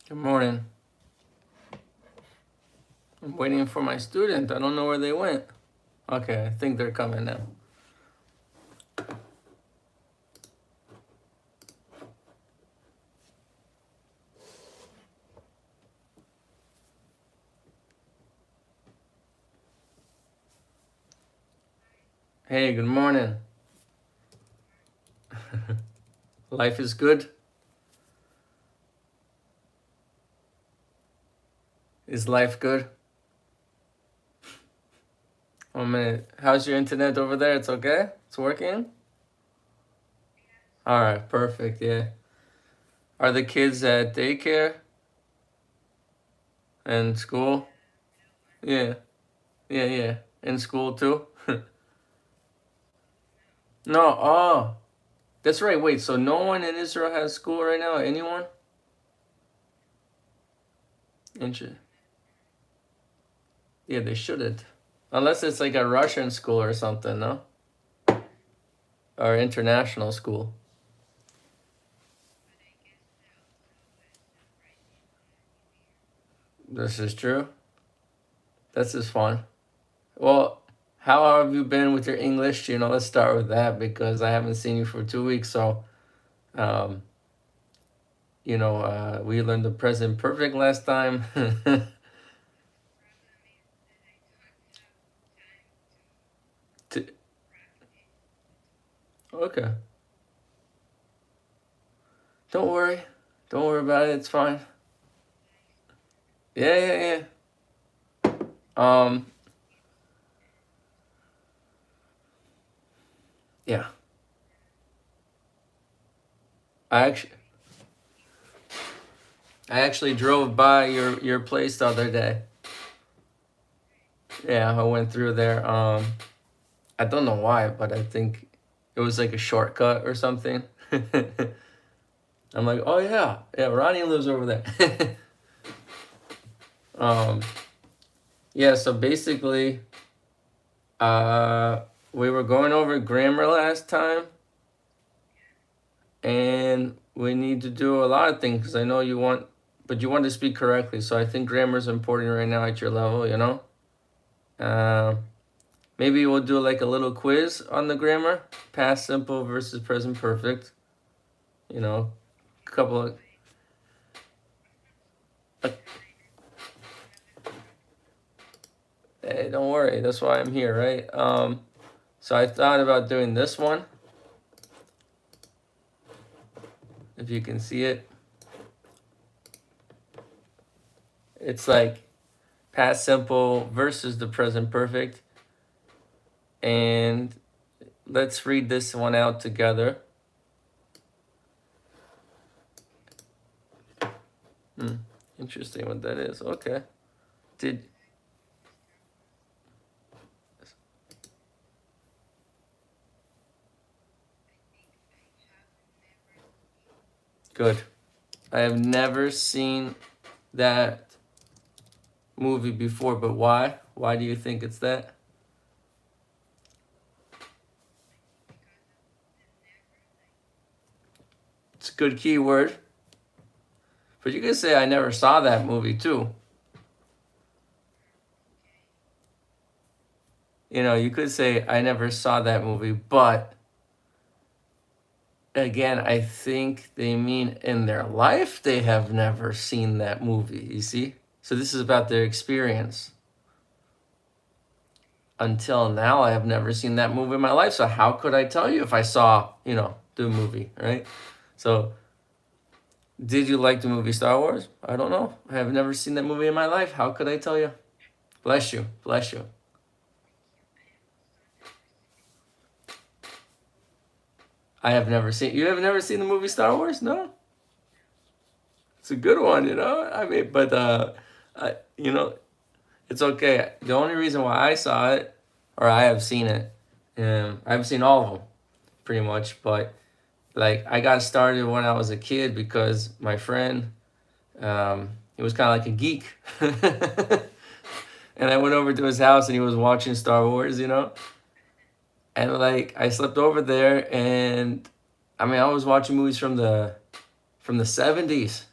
Good morning. I'm waiting for my student. I don't know where they went. Okay, I think they're coming now. Hey, good morning. Life is good? Is life good? 1 minute. How's your internet over there? It's okay? It's working? Alright, perfect, yeah. Are the kids at daycare and school? Yeah, yeah. In school too? No, oh. That's right, wait, so no one in Israel has school right now? Anyone? Interesting. Yeah, they shouldn't. Unless it's like a Russian school or something, no? Or international school. This is true. This is fun. Well, how have you been with your English? Let's start with that because I haven't seen you for 2 weeks. So, um, we learned the present perfect last time. T- okay. Don't worry. Don't worry about it. It's fine. Yeah. Um, yeah. I actually, I actually drove by your place the other day. Yeah, I went through there. I don't know why, but I think it was like a shortcut or something. I'm like, oh yeah, Ronnie lives over there. um, yeah, so basically, uh, we were going over grammar last time, and we need to do a lot of things because I know but you want to speak correctly. So I think grammar is important right now at your level. Uh, Maybe we'll do like a little quiz on the grammar, past simple versus present perfect. You know, couple of. Hey, don't worry. That's why I'm here, right? So I thought about doing this one. If you can see it, it's like past simple versus the present perfect. And let's read this one out together. Interesting what that is. Okay. Did Good. I have never seen that movie before, but why? Why do you think it's that? It's a good keyword. But you could say I never saw that movie too. You could say I never saw that movie, but again, I think they mean in their life they have never seen that movie, you see? So this is about their experience. Until now, I have never seen that movie in my life. So how could I tell you if I saw, the movie, right? So did you like the movie Star Wars? I don't know. I have never seen that movie in my life. How could I tell you? Bless you. Bless you. I have never seen. You have never seen the movie Star Wars? No? It's a good one. I mean, but I, it's okay. The only reason why I saw it, or I have seen it, I've seen all of them, pretty much. But like, I got started when I was a kid because my friend, he was kind of like a geek, and I went over to his house and he was watching Star Wars. And like I slept over there, and I mean I was watching movies from the 70s.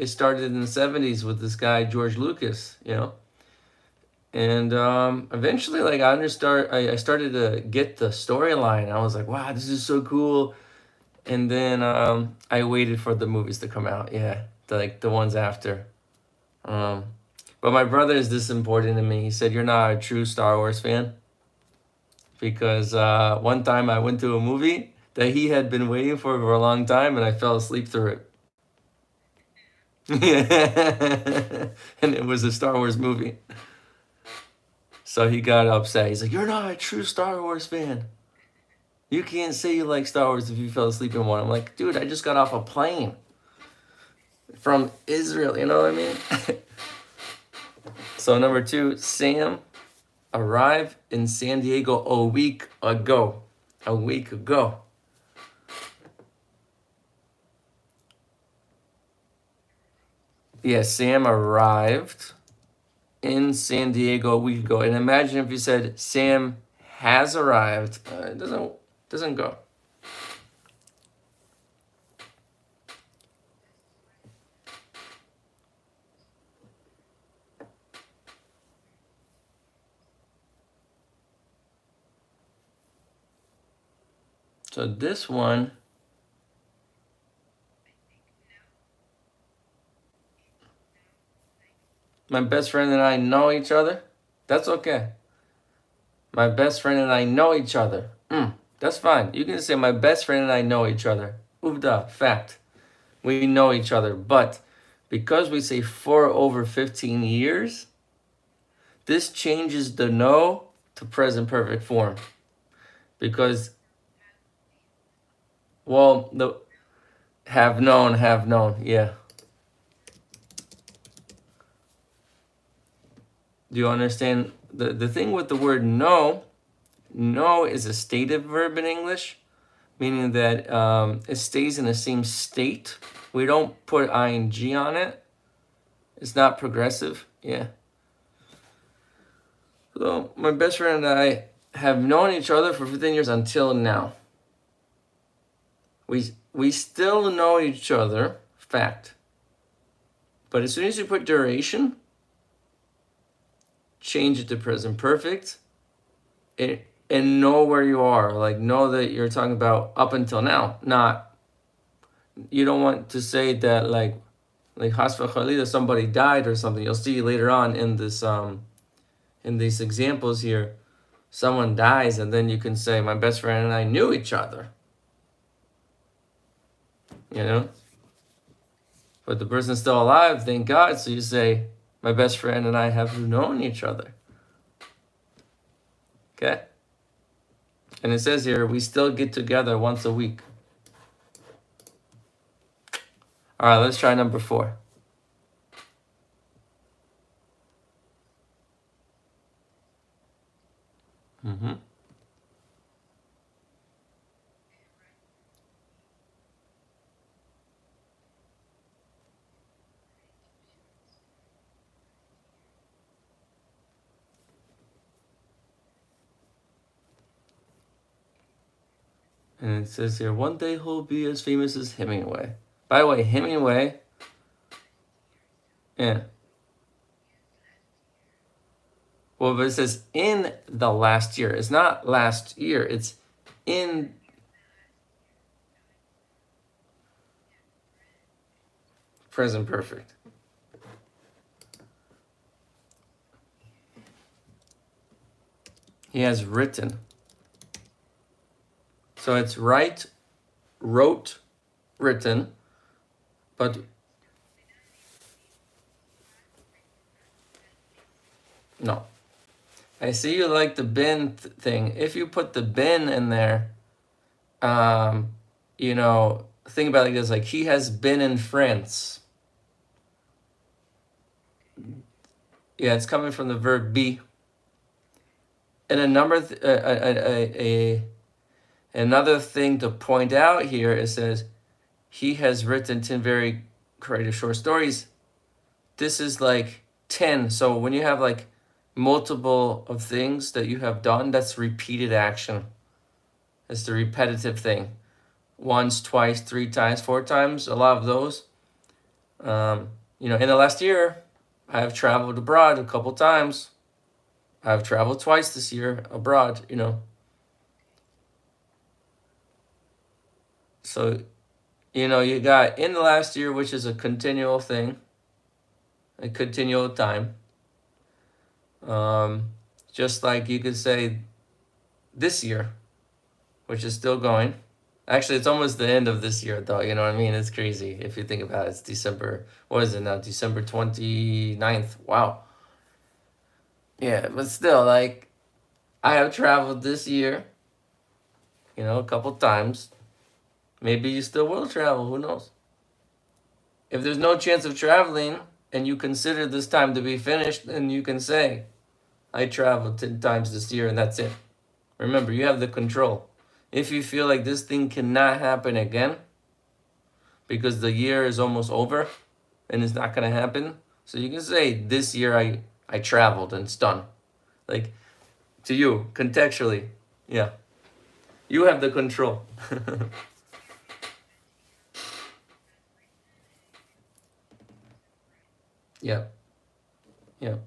it started in the 70s with this guy George Lucas, you know. And eventually, like I started to get the storyline. I was like, wow, this is so cool. And then I waited for the movies to come out. Yeah, the ones after. Um, but my brother is this important to me. He said, "You're not a true Star Wars fan," because one time I went to a movie that he had been waiting for a long time, and I fell asleep through it. And it was a Star Wars movie. So he got upset. He's like, "You're not a true Star Wars fan. You can't say you like Star Wars if you fell asleep in one." I'm like, dude, I just got off a plane from Israel. You know what I mean? So number 2, Sam arrived in San Diego a week ago. A week ago. Yeah, Sam arrived in San Diego a week ago. And imagine if you said Sam has arrived. It doesn't go. So this one, my best friend and I know each other. That's okay. My best friend and I know each other. That's fine. You can say my best friend and I know each other. Uvda, fact. We know each other. But because we say for over 15 years, this changes the know to present perfect form. Because, well, the have known, yeah. Do you understand? The thing with the word know is a stative verb in English, meaning that it stays in the same state. We don't put ing on it. It's not progressive. Yeah. So my best friend and I have known each other for 15 years until now. We still know each other, fact. But as soon as you put duration, change it to present perfect, and know where you are. Like, know that you're talking about up until now. Not, you don't want to say that like Hasfa Khalida, somebody died or something. You'll see later on in this in these examples here, someone dies, and then you can say, my best friend and I knew each other. You know? But the person's still alive, thank God. So you say, my best friend and I have known each other. Okay? And it says here, we still get together once a week. All right, let's try number 4. Mm-hmm. And it says here, one day he'll be as famous as Hemingway. By the way, Hemingway, yeah. Well, but it says in the last year. It's not last year. It's in present perfect. He has written. So it's write, wrote, written, but no. I see you like the been thing. If you put the been in there, you know, think about it like this, like he has been in France. Yeah, it's coming from the verb be. And another thing to point out here, it says he has written 10 very creative short stories. This is like 10. So when you have like multiple of things that you have done, that's repeated action. It's the repetitive thing. Once, twice, 3 times, 4 times, a lot of those. In the last year, I have traveled abroad a couple times. I've traveled twice this year abroad. So, you got in the last year, which is a continual thing, a continual time. Um, just like you could say this year, which is still going. Actually, it's almost the end of this year, though. You know what I mean? It's crazy if you think about it. It's December. What is it now? December 29th. Wow. Yeah, but still, like, I have traveled this year, a couple times. Maybe you still will travel. Who knows? If there's no chance of traveling and you consider this time to be finished, then you can say, I traveled 10 times this year and that's it. Remember, you have the control. If you feel like this thing cannot happen again because the year is almost over and it's not going to happen, so you can say, this year I traveled and it's done. Like, to you, contextually, yeah. You have the control. Yeah, yeah.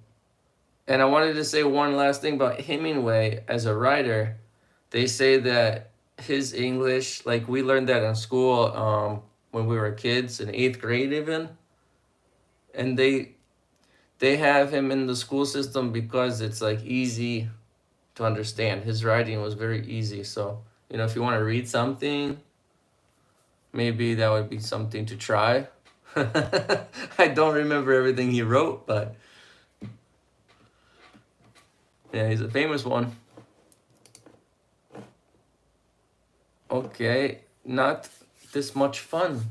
And I wanted to say one last thing about Hemingway as a writer. They say that his English, like we learned that in school when we were kids, in eighth grade even, and they have him in the school system because it's like easy to understand. His writing was very easy. So, if you want to read something, maybe that would be something to try. I don't remember everything he wrote, but yeah, he's a famous one. Okay, not this much fun.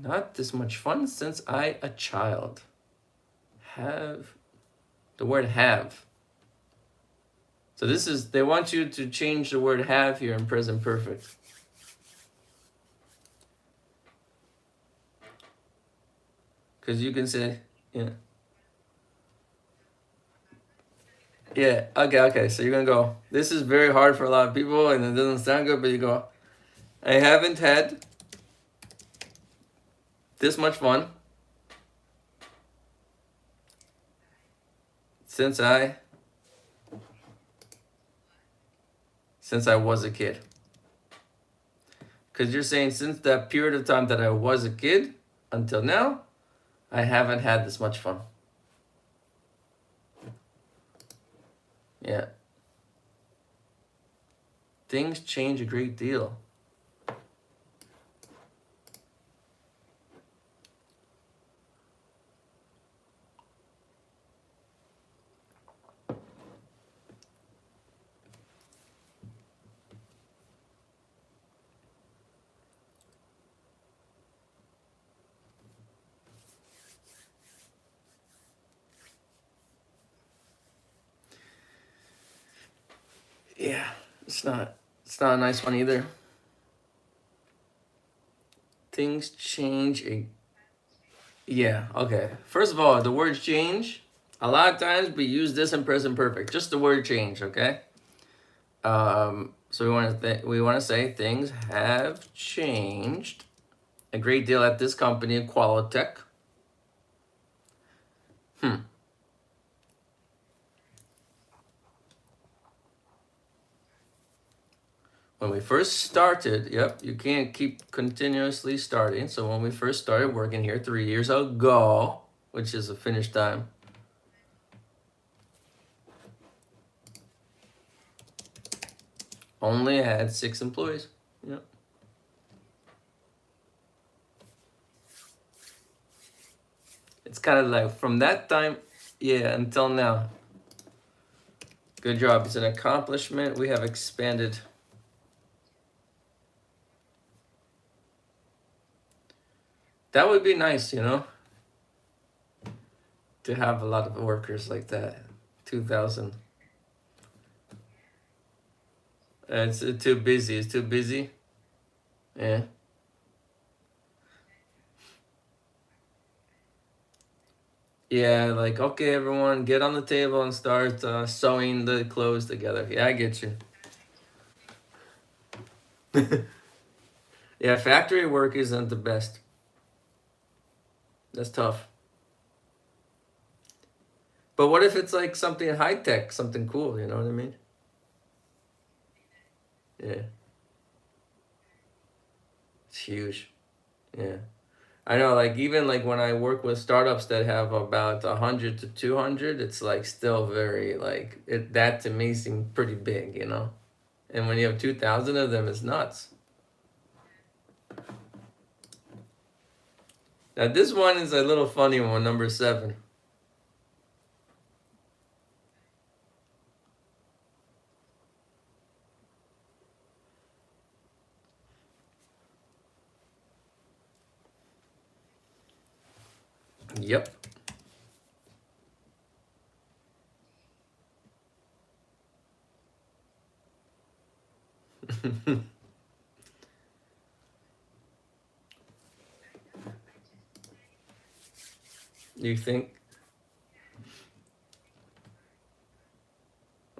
Not this much fun since I a child. Have the word have. So they want you to change the word have here in present perfect. Because you can say, yeah. Yeah, okay. So you're going to go, this is very hard for a lot of people and it doesn't sound good, but you go, I haven't had this much fun since I was a kid. Because you're saying since that period of time that I was a kid until now, I haven't had this much fun. Yeah. Things change a great deal. Yeah, it's not a nice one either. Things change. Yeah, okay. First of all, the word change, a lot of times we use this in present perfect. Just the word change, okay? So we want to say things have changed a great deal at this company, Qualitech. When we first started, yep, you can't keep continuously starting. So when we first started working here 3 years ago, which is a finish time, only had 6 employees. Yep. It's kind of like from that time, yeah, until now. Good job. It's an accomplishment. We have expanded. That would be nice, to have a lot of workers like that. 2,000. It's too busy. It's too busy. Yeah. Yeah, like, okay, everyone, get on the table and start sewing the clothes together. Yeah, I get you. Yeah, factory work isn't the best. That's tough. But what if it's like something high tech, something cool, you know what I mean? Yeah. It's huge. Yeah. I know, like even like when I work with startups that have about 100 to 200, it's like still very like that to me seems pretty big, you know? And when you have 2,000 of them, it's nuts. Now this one is a little funny one, number 7. Yep. You think?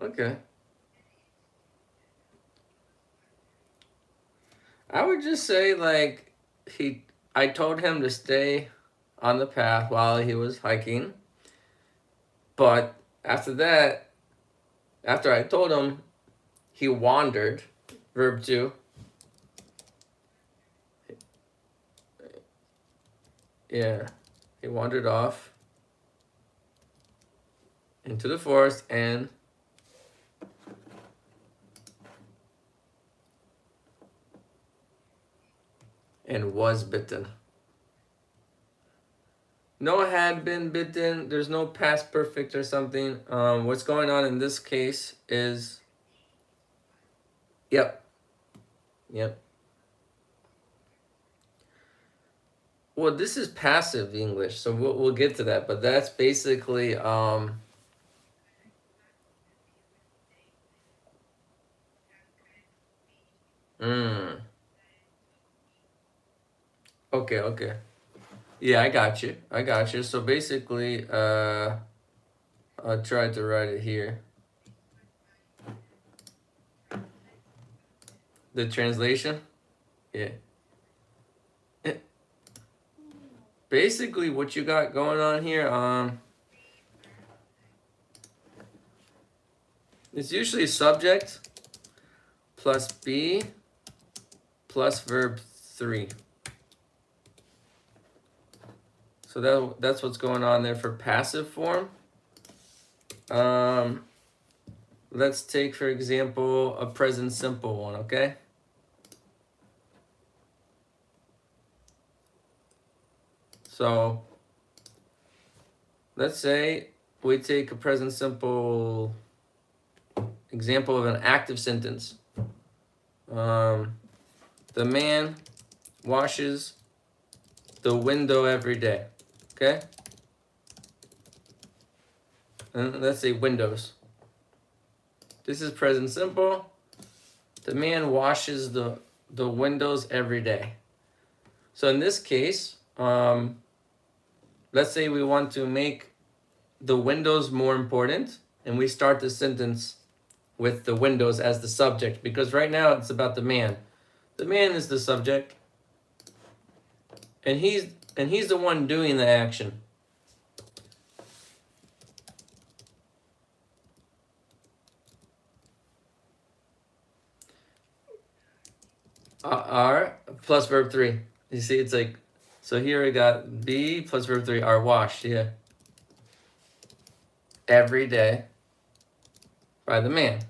Okay. I would just say like I told him to stay on the path while he was hiking, but after that, after I told him, he wandered, verb 2. Yeah. He wandered off into the forest and was bitten. No had been bitten. There's no past perfect or something. What's going on in this case is, yep, yep. Well, this is passive English, so we'll get to that. But that's basically mm, okay, okay. Yeah, I got you. I got you. So basically, I'll try to write it here. The translation. Yeah. Basically, what you got going on here, it's usually subject plus be plus verb 3. So that's what's going on there for passive form. Let's take, for example, a present simple one, okay? So let's say we take a present simple example of an active sentence. The man washes the window every day, okay? And let's say windows. This is present simple. The man washes the windows every day. So in this case, let's say we want to make the windows more important, and we start the sentence with the windows as the subject, because right now it's about the man. The man is the subject, and he's the one doing the action. Are plus verb 3. You see, it's like, so here I got be plus verb 3, are washed, yeah. Every day by the man.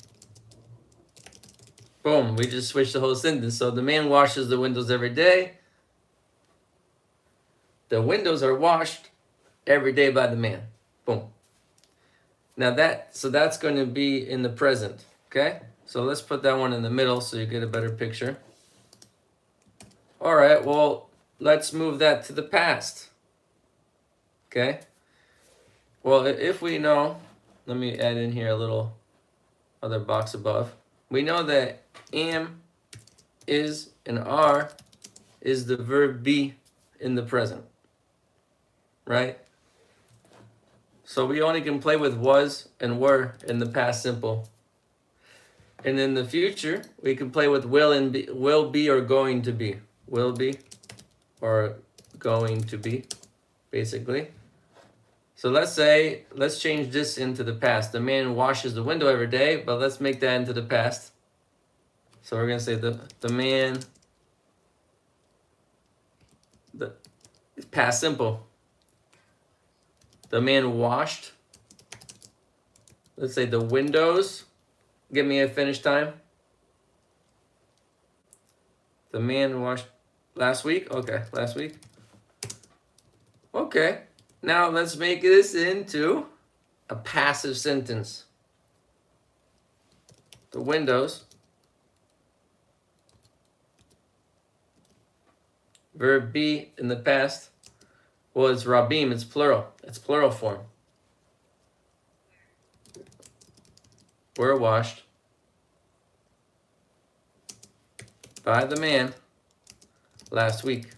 Boom, we just switched the whole sentence. So the man washes the windows every day. The windows are washed every day by the man. Boom. Now that's going to be in the present, okay? So let's put that one in the middle so you get a better picture. All right, well, let's move that to the past. Okay? Well, if we know, let me add in here a little other box above. We know that am, is, and are is the verb be in the present, right? So we only can play with was and were in the past simple. And in the future, we can play with will be or going to be. Will be or going to be, basically. So let's change this into the past. The man washes the window every day, but let's make that into the past. So we're gonna say the man, it's past simple. The man washed. Let's say the windows. Give me a finish time. The man washed last week. Okay, last week. Okay. Now let's make this into a passive sentence. The windows. Verb be in the past. Well, it's rabim. It's plural. It's plural form. Were washed by the man last week.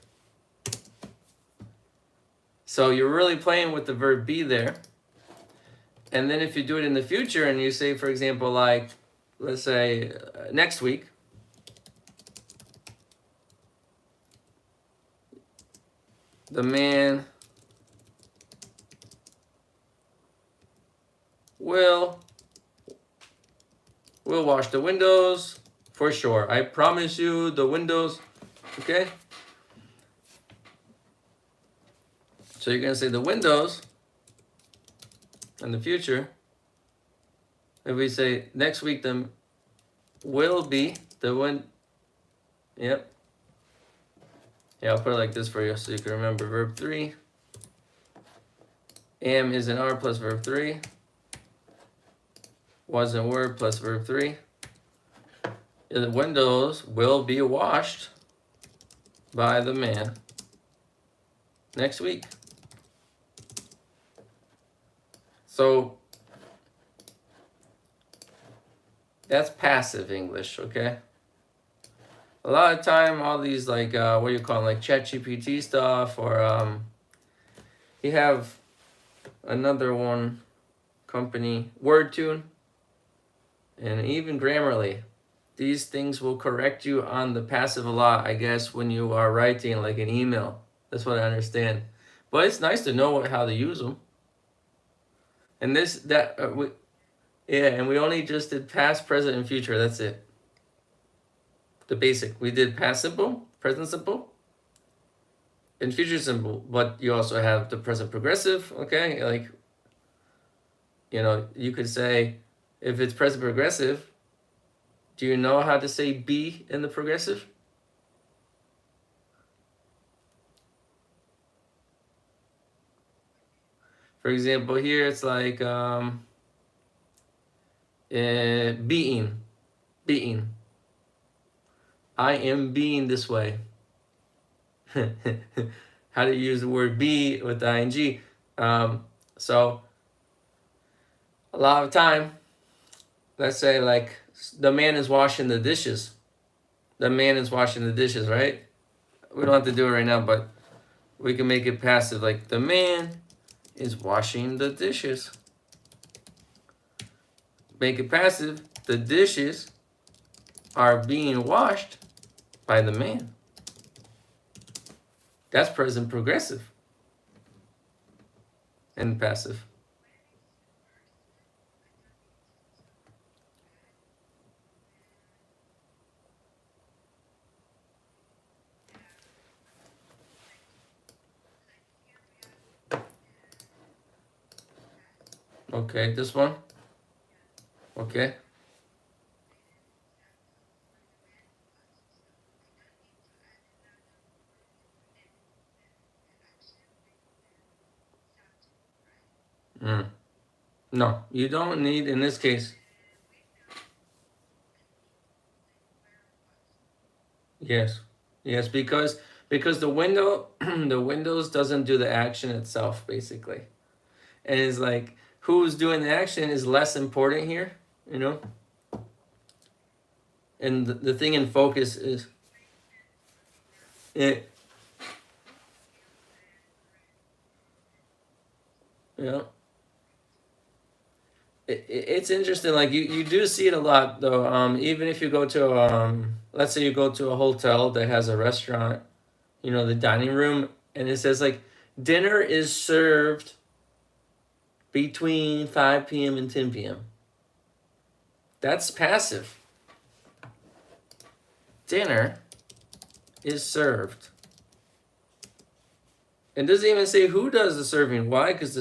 So you're really playing with the verb be there. And then if you do it in the future and you say, for example, like, let's say next week, the man will wash the windows for sure. I promise you the windows, okay? So you're gonna say the windows in the future. If we say next week, then will be the wind. Yep. Yeah, I'll put it like this for you so you can remember. Verb 3. Am is an R plus verb 3. Was and were plus verb 3. The windows will be washed by the man next week. So that's passive English, okay? A lot of time, all these like what do you call them, like ChatGPT stuff, or you have another one company, WordTune, and even Grammarly. These things will correct you on the passive a lot, I guess, when you are writing like an email. That's what I understand. But it's nice to know how to use them. And and we only just did past, present, and future. That's it. The basic. We did past simple, present simple, and future simple. But you also have the present progressive, okay? Like, you could say, if it's present progressive, do you know how to say be in the progressive? For example, here it's like being. I am being this way. How do you use the word be with the ing? So a lot of time, let's say like the man is washing the dishes. The man is washing the dishes, right? We don't have to do it right now, but we can make it passive. Like the man is washing the dishes. Make it passive. The dishes are being washed by the man. That's present progressive and passive. Okay, this one. Okay. No, you don't need in this case. Yes, because the window the windows doesn't do the action itself basically, and it's like who's doing the action is less important here, and the thing in focus is it. Yeah. it's interesting. Like you do see it a lot though. Even if you go to let's say you go to a hotel that has a restaurant, you know, the dining room, and it says like dinner is served between 5 p.m. and 10 p.m. That's passive. Dinner is served. It doesn't even say who does the serving. Why? Because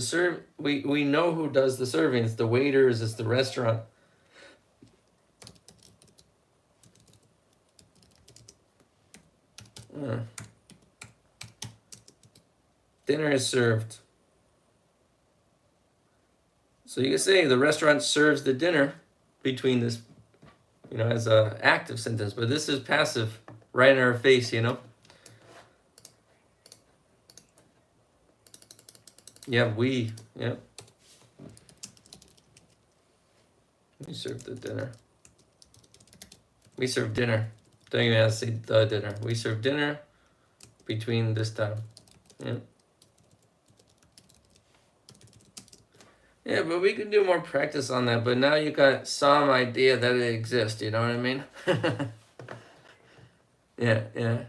we know who does the serving. It's the waiters, it's the restaurant. Dinner is served. So you can say the restaurant serves the dinner between this, you know, as a active sentence, but this is passive, right in our face, you know. Yeah, we. Yeah. We serve the dinner. We serve dinner. Don't even have to say the dinner. We serve dinner between this time. Yeah. Yeah, but we could do more practice on that. But now you got some idea that it exists. You know what I mean? Yeah, yeah.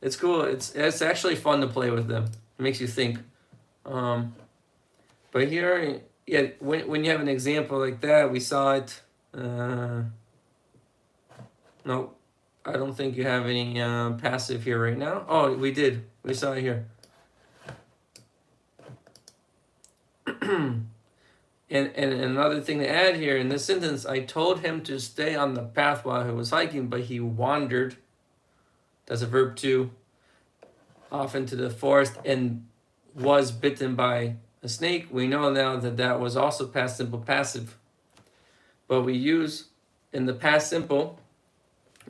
It's cool. It's actually fun to play with them. It makes you think. But here, yeah, when you have an example like that, we saw it. No, I don't think you have any passive here right now. Oh, we did. We saw it here. And another thing to add here in this sentence, I told him to stay on the path while he was hiking, but he wandered. That's a verb 2. Off into the forest and was bitten by a snake. We know now that that was also past simple passive. But we use in the past simple,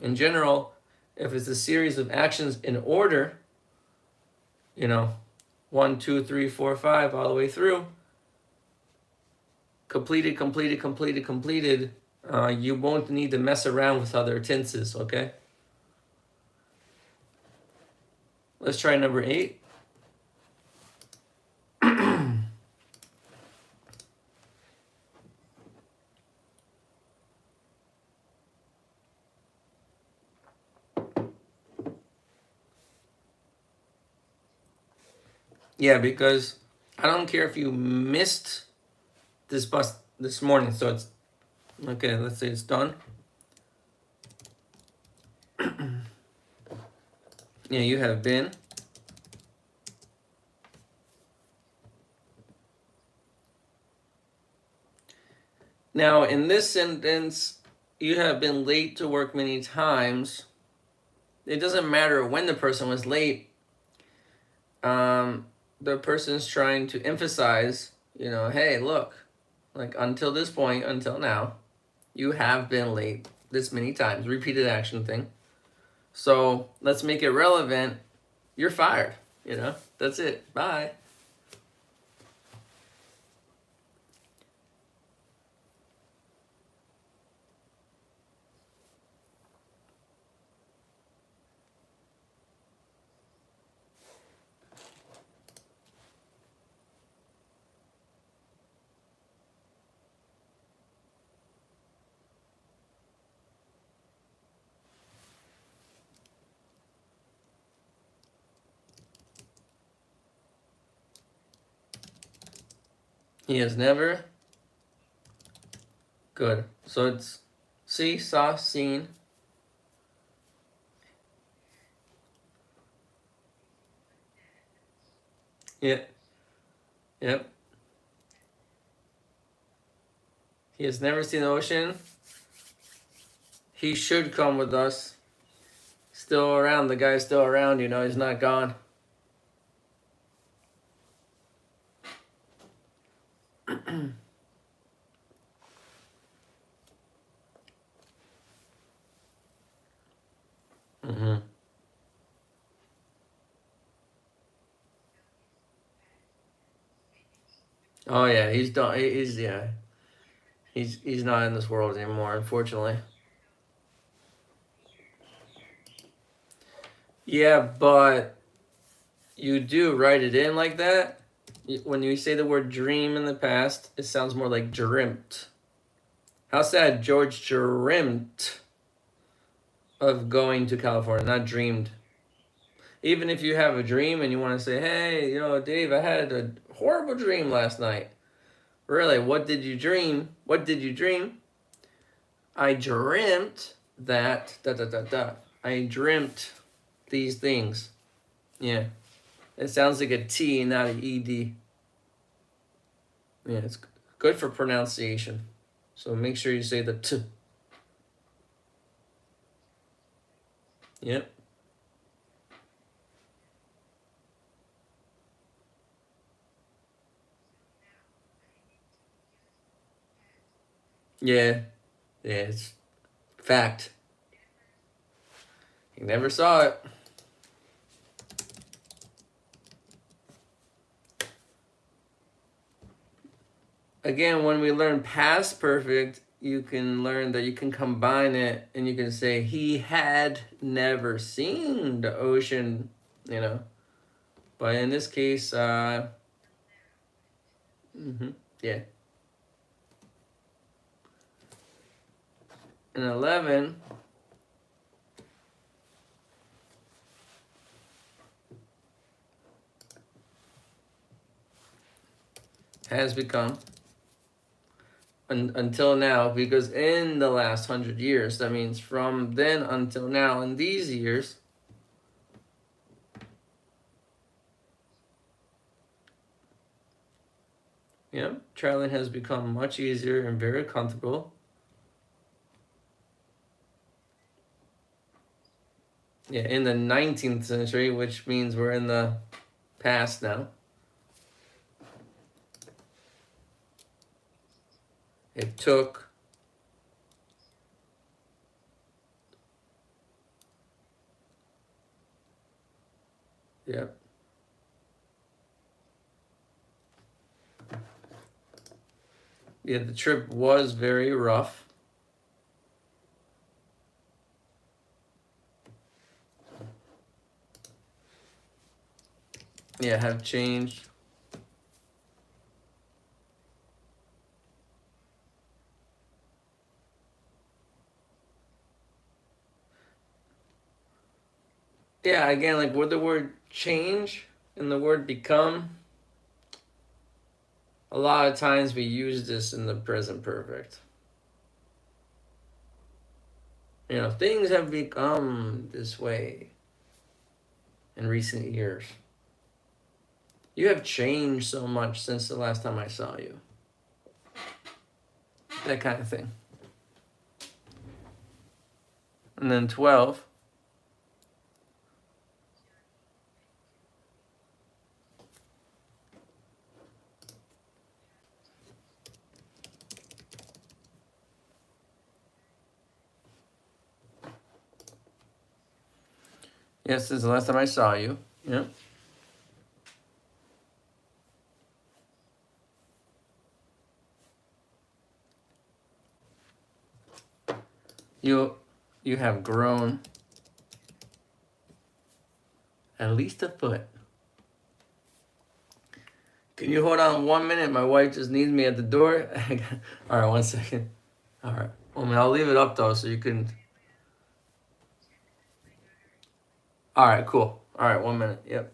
in general, if it's a series of actions in order, you know, 1, 2, 3, 4, 5, all the way through, completed, completed, completed, completed, you won't need to mess around with other tenses, okay? Let's try number 8. Yeah, because I don't care if you missed this bus this morning, so it's okay. Let's say it's done. Yeah, you have been. Now, in this sentence, you have been late to work many times. It doesn't matter when the person was late. The person's trying to emphasize, you know, hey, look, like until this point, until now, you have been late this many times. Repeated action thing. So let's make it relevant. You're fired. You know, that's it. Bye. He has never. Good. So it's see, saw, seen. Yeah. Yep. He has never seen the ocean. He should come with us. Still around. The guy's still around, you know, he's not gone. Mm-hmm. Oh yeah, he's done. He's yeah. He's not in this world anymore, unfortunately. Yeah, but you do write it in like that. When you say the word dream in the past, it sounds more like dreamt. How sad George dreamt of going to California, not dreamed. Even if you have a dream and you want to say, hey, Dave, I had a horrible dream last night. Really, what did you dream? What did you dream? I dreamt that, da da da da. I dreamt these things. Yeah. It sounds like a T, not an ED. Yeah, it's good for pronunciation. So make sure you say the T. Yep. Yeah. Yeah, it's fact. You never saw it. Again, when we learn past perfect, you can learn that you can combine it and you can say, he had never seen the ocean, But in this case, yeah. And 11, has become until now, because in the last 100 years, that means from then until now, in these years, traveling has become much easier and very comfortable. Yeah, in the 19th century, which means we're in the past now. It took yeah. Yeah, the trip was very rough. Yeah, have changed. Yeah, again, like with the word change and the word become, a lot of times we use this in the present perfect. Things have become this way in recent years. You have changed so much since the last time I saw you. That kind of thing. And then 12. Yes, since the last time I saw you. Yeah. You have grown at least a foot. Can you hold on 1 minute? My wife just needs me at the door. All right, 1 second. All right. I'll leave it up though, so you can. All right, cool. All right, 1 minute. Yep.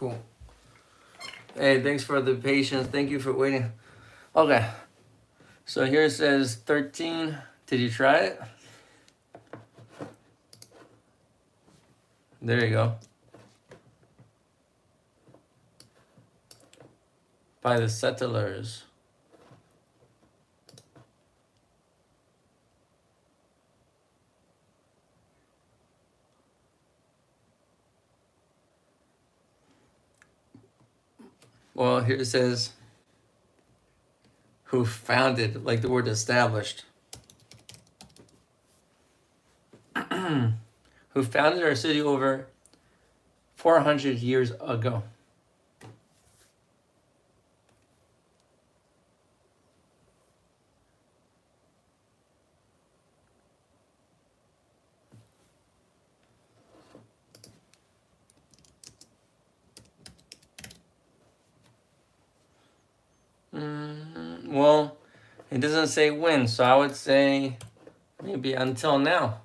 Cool. Hey, thanks for the patience. Thank you for waiting. Okay. So here it says 13. Did you try it? There you go. By the settlers. Well, here it says who founded, like the word established. Who founded our city over 400 years ago. Well, it doesn't say when, so I would say maybe until now.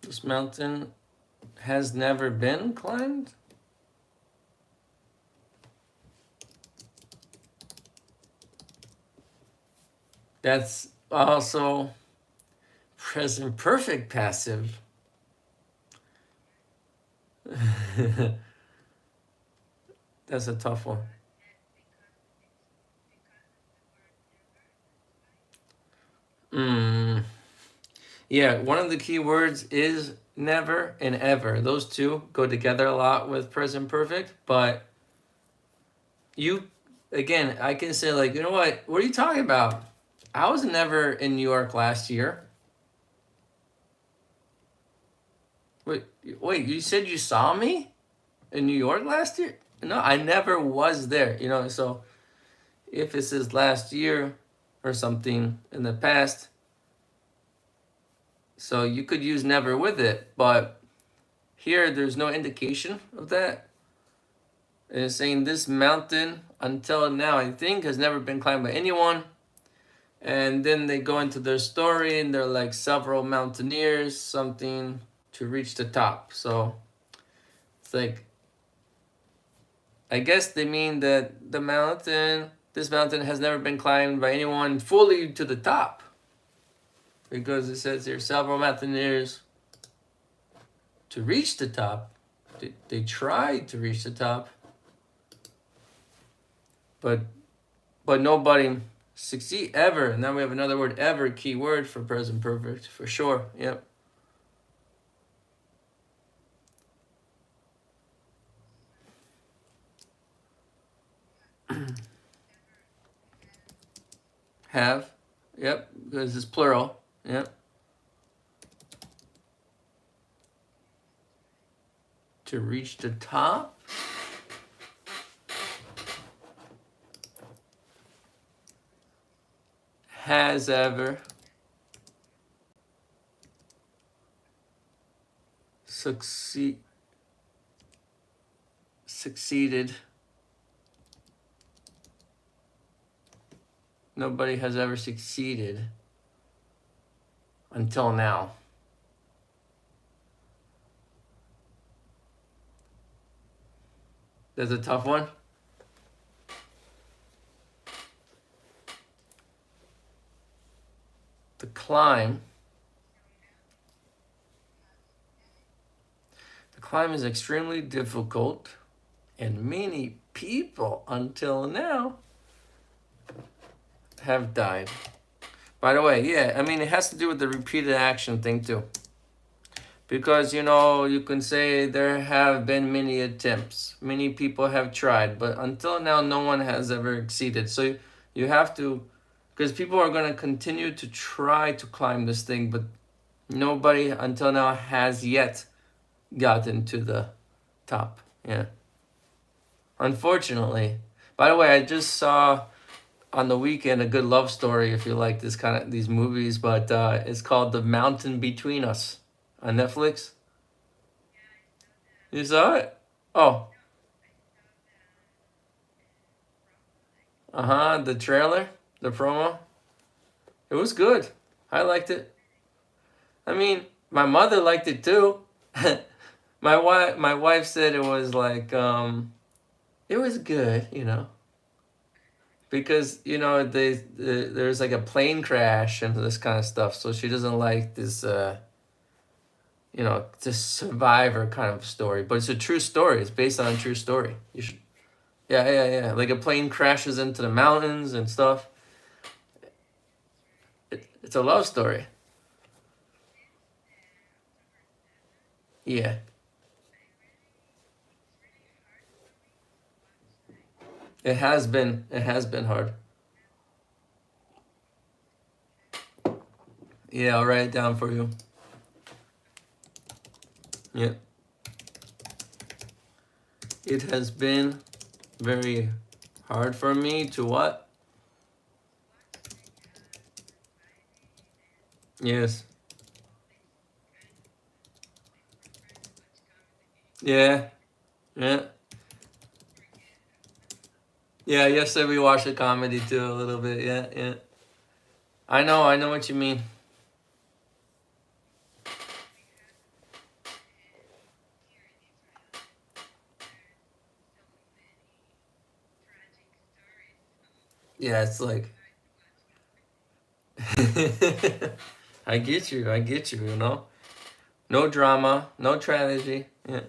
This mountain has never been climbed? That's also present perfect passive. That's a tough one. Yeah, one of the key words is never and ever. Those two go together a lot with present perfect, but you, again, I can say, like, you know what are you talking about? I was never in New York last year. Wait, you said you saw me in New York last year? No, I never was there, so if it says last year or something in the past, so you could use never with it, but here there's no indication of that. It's saying this mountain until now, I think, has never been climbed by anyone. And then they go into their story and they're like several mountaineers, something to reach the top. So it's like, I guess they mean that this mountain has never been climbed by anyone fully to the top. Because it says here several mountaineers to reach the top. They tried to reach the top. But nobody succeed ever. And now we have another word, ever, key word for present perfect, for sure. Yep. Have. Yep, because it's plural. Yep. To reach the top. Has ever succeeded. Nobody has ever succeeded until now. That's a tough one. The climb. The climb is extremely difficult, and many people until now have died. By the way, yeah, I mean, it has to do with the repeated action thing too. Because, you can say there have been many attempts. Many people have tried, but until now, no one has ever exceeded. So you have to, because people are going to continue to try to climb this thing, but nobody until now has yet gotten to the top. Yeah. Unfortunately. By the way, I just saw on the weekend a good love story, if you like these movies, but it's called The Mountain Between Us on Netflix. You saw it? Oh. The trailer, the promo. It was good. I liked it. I mean, my mother liked it too. My wife said it was like it was good, because there's like a plane crash and this kind of stuff, so she doesn't like this this survivor kind of story, but it's a true story. It's based on a true story. You should, yeah, yeah, yeah. Like a plane crashes into the mountains and stuff. It's a love story. Yeah, it has been. It has been hard. Yeah, I'll write it down for you. Yeah, it has been very hard for me to what? Yes. Yeah. Yeah. Yeah. Yesterday we watched a comedy too a little bit. Yeah. Yeah. I know. I know what you mean. Yeah. It's like. I get you. I get you. No drama. No tragedy. Yeah.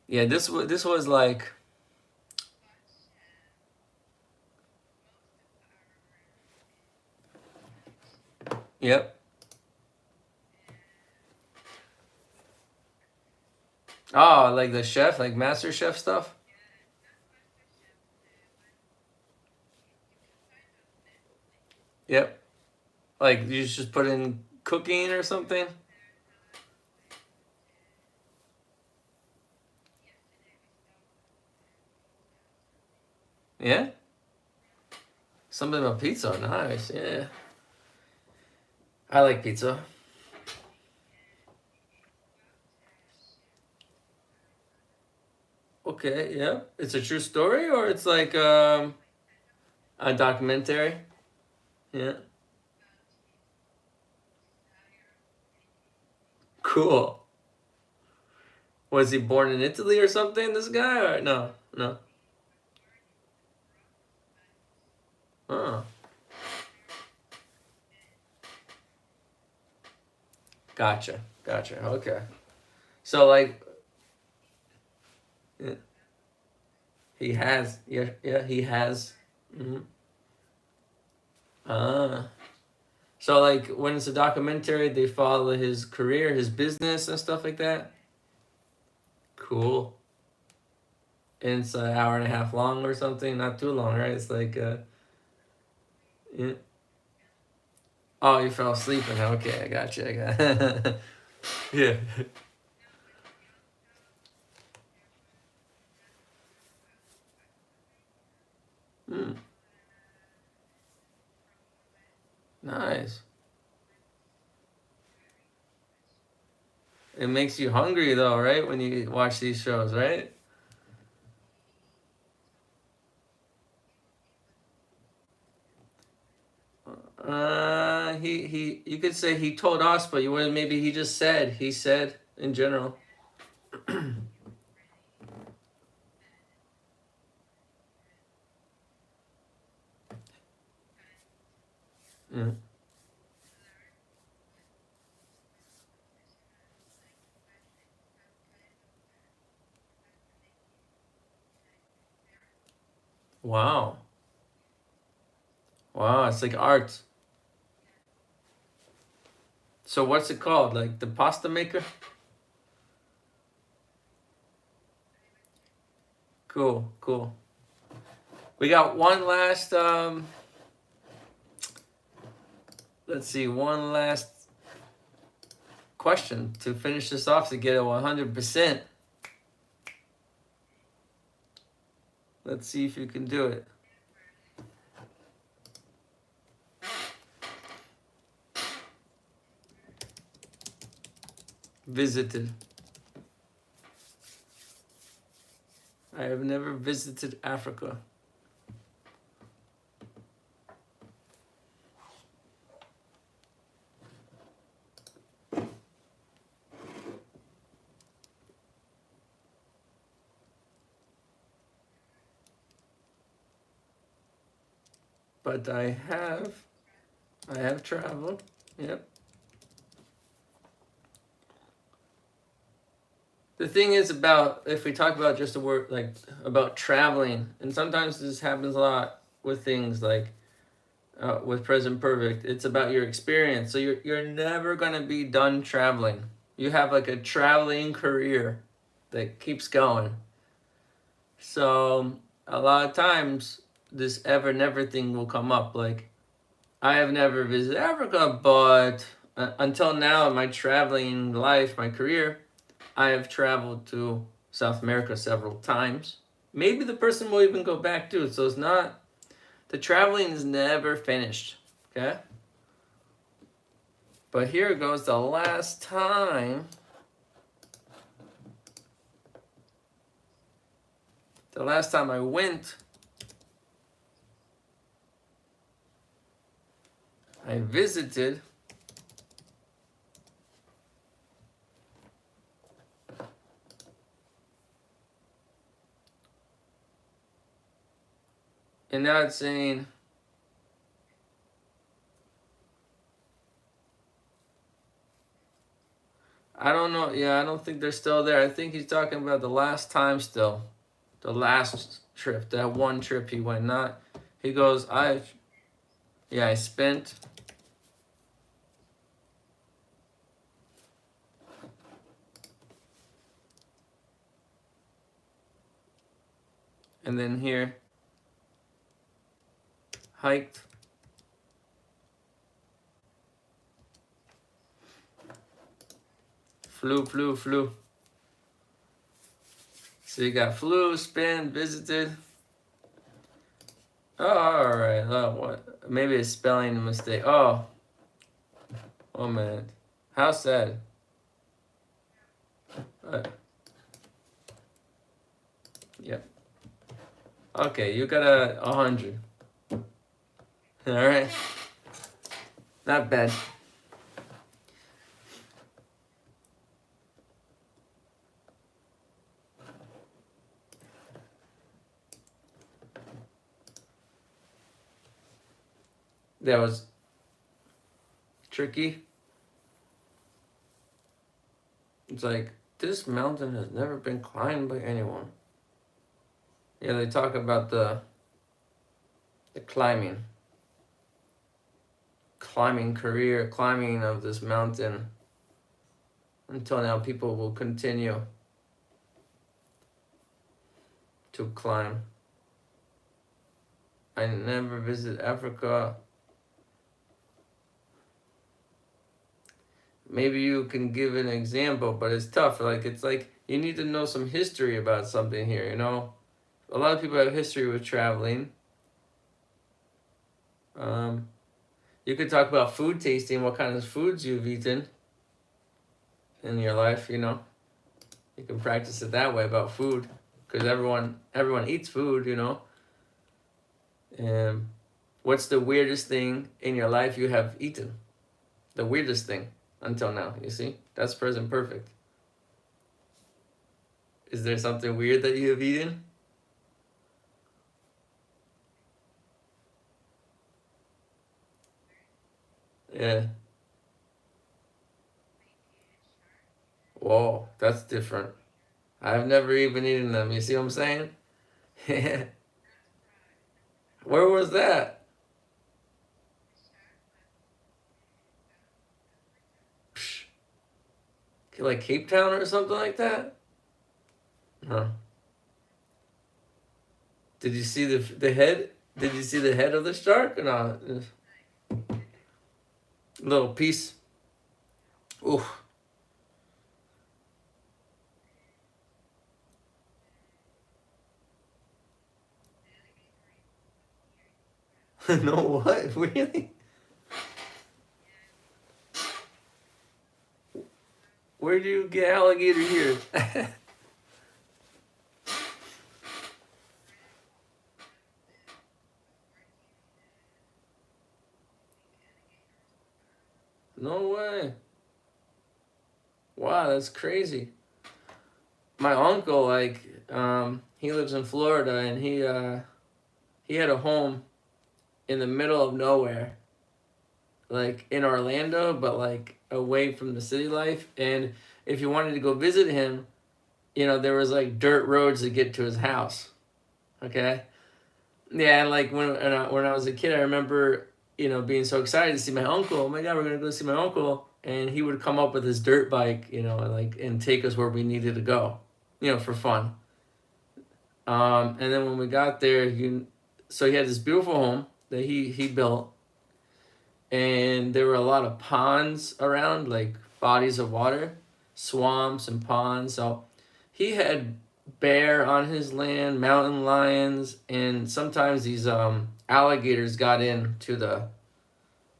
Yeah. This was like. Yep. Oh, like the chef, like Master Chef stuff. Yep. Like you just put in cooking or something. Yeah. Something about pizza. Nice. Yeah. I like pizza. Okay. Yeah. It's a true story, or it's like a documentary. Yeah. Cool. Was he born in Italy or something? This guy, or no? No. Oh. Gotcha. Gotcha. Okay. So like, yeah, he has. Yeah. Yeah. He has. Hmm. Ah. So like, when it's a documentary, they follow his career, his business, and stuff like that. Cool. And it's an hour and a half long or something. Not too long, right? It's like, yeah. Oh, you fell asleep and okay, I got you. I got. Yeah. Hmm. Nice. It makes you hungry though, right? When you watch these shows, right? You could say he told us, but you would maybe he just said. He said in general. Yeah. Wow. Wow, it's like art. So what's it called? Like the pasta maker? Cool, cool. We got one last let's see, one last question to finish this off to get a 100%. Let's see if you can do it. Visited. I have never visited Africa. but I have traveled. Yep. The thing is about, if we talk about just the word, like about traveling, and sometimes this happens a lot with things like with present perfect, it's about your experience. So you're never gonna be done traveling. You have like a traveling career that keeps going. So a lot of times this ever never thing will come up. Like, I have never visited Africa, but until now in my traveling life, my career, I have traveled to South America several times. Maybe the person will even go back too. So it's not, the traveling is never finished. Okay? But here goes the last time. The last time I went, I visited and now it's saying I don't know. Yeah, I don't think they're still there. I think he's talking about the last time still. The last trip. That one trip he went. Not, he goes, I spent. And then here, hiked. Flew. So you got flew, spin, visited. Oh, all right. Oh, what? Maybe a spelling mistake. Oh, man. How sad. Yep. Okay, you got a 100. All right. Not bad. That was tricky. It's like, this mountain has never been climbed by anyone. Yeah, they talk about the climbing career, climbing of this mountain. Until now, people will continue to climb. I never visit Africa. Maybe you can give an example, but it's tough. Like, it's like you need to know some history about something here, you know? A lot of people have history with traveling. You could talk about food tasting, what kind of foods you've eaten in your life, you know? You can practice it that way about food, because everyone eats food, you know? And what's the weirdest thing in your life you have eaten? The weirdest thing until now, you see? That's present perfect. Is there something weird that you have eaten? Yeah. Whoa, that's different. I've never even eaten them. You see what I'm saying? Where was that? Psh, like Cape Town or something like that? Huh. Did you see the head? Did you see the head of the shark or not? Little piece. Ooh. No, what? Really? Where do you get alligator here? No way. Wow, that's crazy. My uncle, like, he lives in Florida, and he had a home in the middle of nowhere, like in Orlando, but like away from the city life. And if you wanted to go visit him, there was like dirt roads to get to his house. Okay. Yeah, and like when I was a kid, I remember being so excited to see my uncle. Oh my God, we're gonna go see my uncle, and he would come up with his dirt bike, and take us where we needed to go, for fun. And then when we got there, so he had this beautiful home that he built, and there were a lot of ponds around, like bodies of water, swamps and ponds. So he had bear on his land, mountain lions, and sometimes these alligators got into the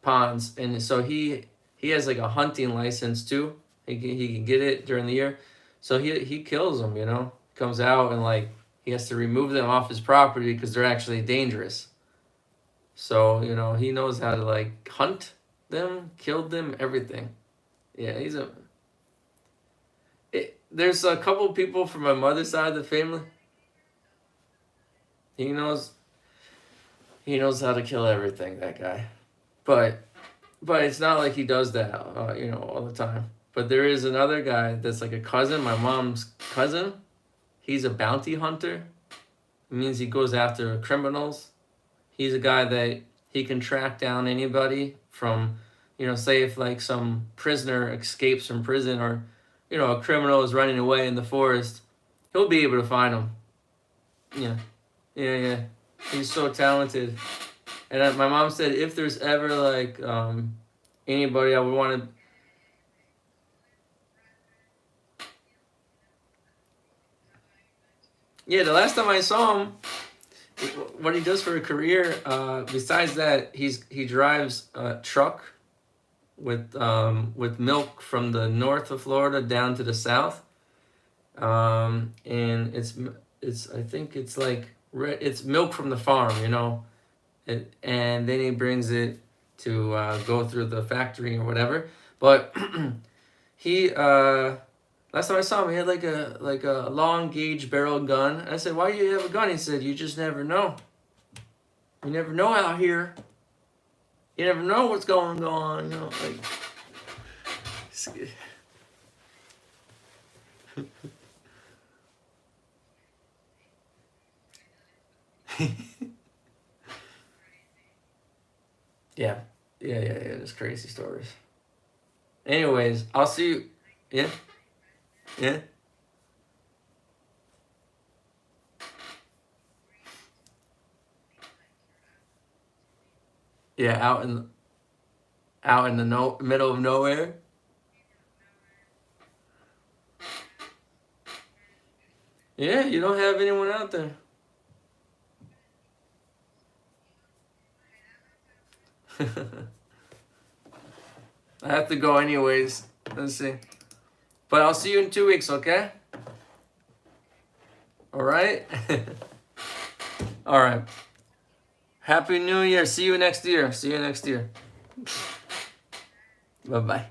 ponds, and so he has like a hunting license too. He can get it during the year, so he kills them. Comes out and like he has to remove them off his property because they're actually dangerous. So he knows how to like hunt them, kill them, everything. Yeah, there's a couple people from my mother's side of the family. He knows he knows how to kill everything. That guy, but it's not like he does that, all the time. But there is another guy that's like a cousin, my mom's cousin. He's a bounty hunter. It means he goes after criminals. He's a guy that he can track down anybody from, say if like some prisoner escapes from prison, or, a criminal is running away in the forest, he'll be able to find him. Yeah, yeah. He's so talented. And my mom said if there's ever like anybody I would want to. Yeah, the last time I saw him, what he does for a career, besides that, he drives a truck with milk from the north of Florida down to the south, and it's I think it's like it's milk from the farm, and then he brings it to go through the factory or whatever. But he last time I saw him, he had like a long gauge barrel gun. I said, "Why do you have a gun?" He said, "You just never know. You never know out here. You never know what's going on." Like. Yeah. There's crazy stories. Anyways, I'll see you. Yeah. Yeah. Yeah. Out in the middle of nowhere. Yeah. You don't have anyone out there. I have to go anyways. Let's see. But I'll see you in 2 weeks, okay? All right? All right. Happy New Year. See you next year. Bye-bye.